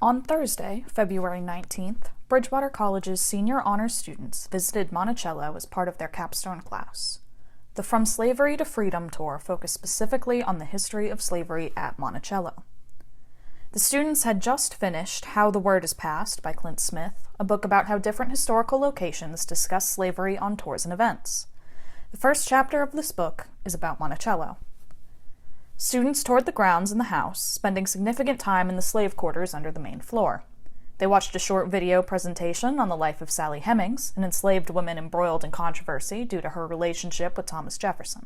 On Thursday, February 19th, Bridgewater College's senior honors students visited Monticello as part of their capstone class. The From Slavery to Freedom tour focused specifically on the history of slavery at Monticello. The students had just finished How the Word is Passed by Clint Smith, a book about how different historical locations discuss slavery on tours and events. The first chapter of this book is about Monticello. Students toured the grounds and the house, spending significant time in the slave quarters under the main floor. They watched a short video presentation on the life of Sally Hemings, an enslaved woman embroiled in controversy due to her relationship with Thomas Jefferson.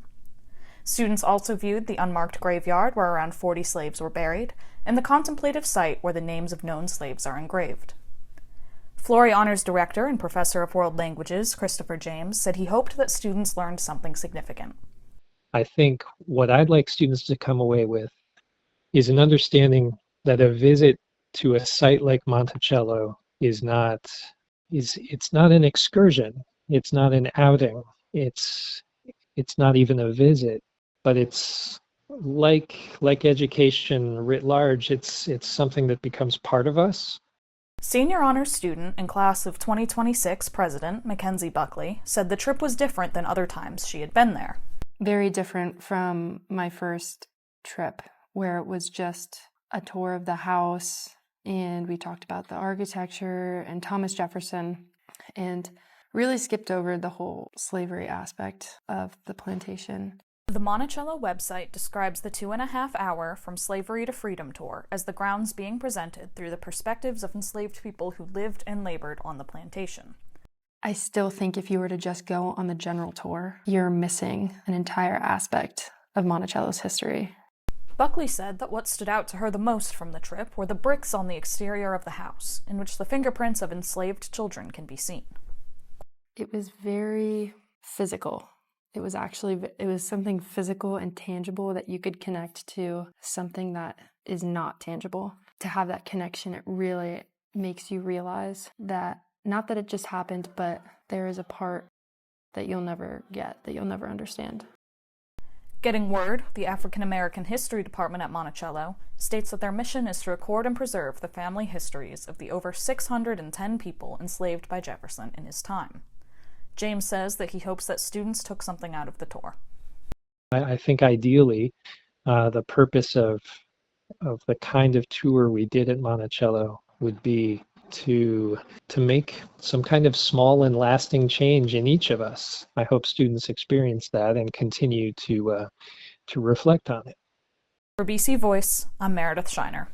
Students also viewed the unmarked graveyard where around 40 slaves were buried, and the contemplative site where the names of known slaves are engraved. Flory Honors director and professor of world languages, Christopher James, said he hoped that students learned something significant. I think what I'd like students to come away with is an understanding that a visit to a site like Monticello it's not an excursion. It's not an outing. It's not even a visit, but it's like education writ large. It's something that becomes part of us. Senior honors student and class of 2026 president Mackenzie Buckley said the trip was different than other times she had been there. Very different from my first trip, where it was just a tour of the house and we talked about the architecture and Thomas Jefferson and really skipped over the whole slavery aspect of the plantation. The Monticello website describes the 2.5-hour From Slavery to Freedom tour as the grounds being presented through the perspectives of enslaved people who lived and labored on the plantation. I still think if you were to just go on the general tour, you're missing an entire aspect of Monticello's history. Buckley said that what stood out to her the most from the trip were the bricks on the exterior of the house, in which the fingerprints of enslaved children can be seen. It was very physical. It was something physical and tangible that you could connect to something that is not tangible. To have that connection, it really makes you realize that not that it just happened, but there is a part that you'll never get, that you'll never understand. Getting Word, the African American History Department at Monticello, states that their mission is to record and preserve the family histories of the over 610 people enslaved by Jefferson in his time. James says that he hopes that students took something out of the tour. I think ideally, the purpose of the kind of tour we did at Monticello would be to make some kind of small and lasting change in each of us. I hope students experience that and continue to reflect on it. For BC Voice, I'm Meredith Shiner.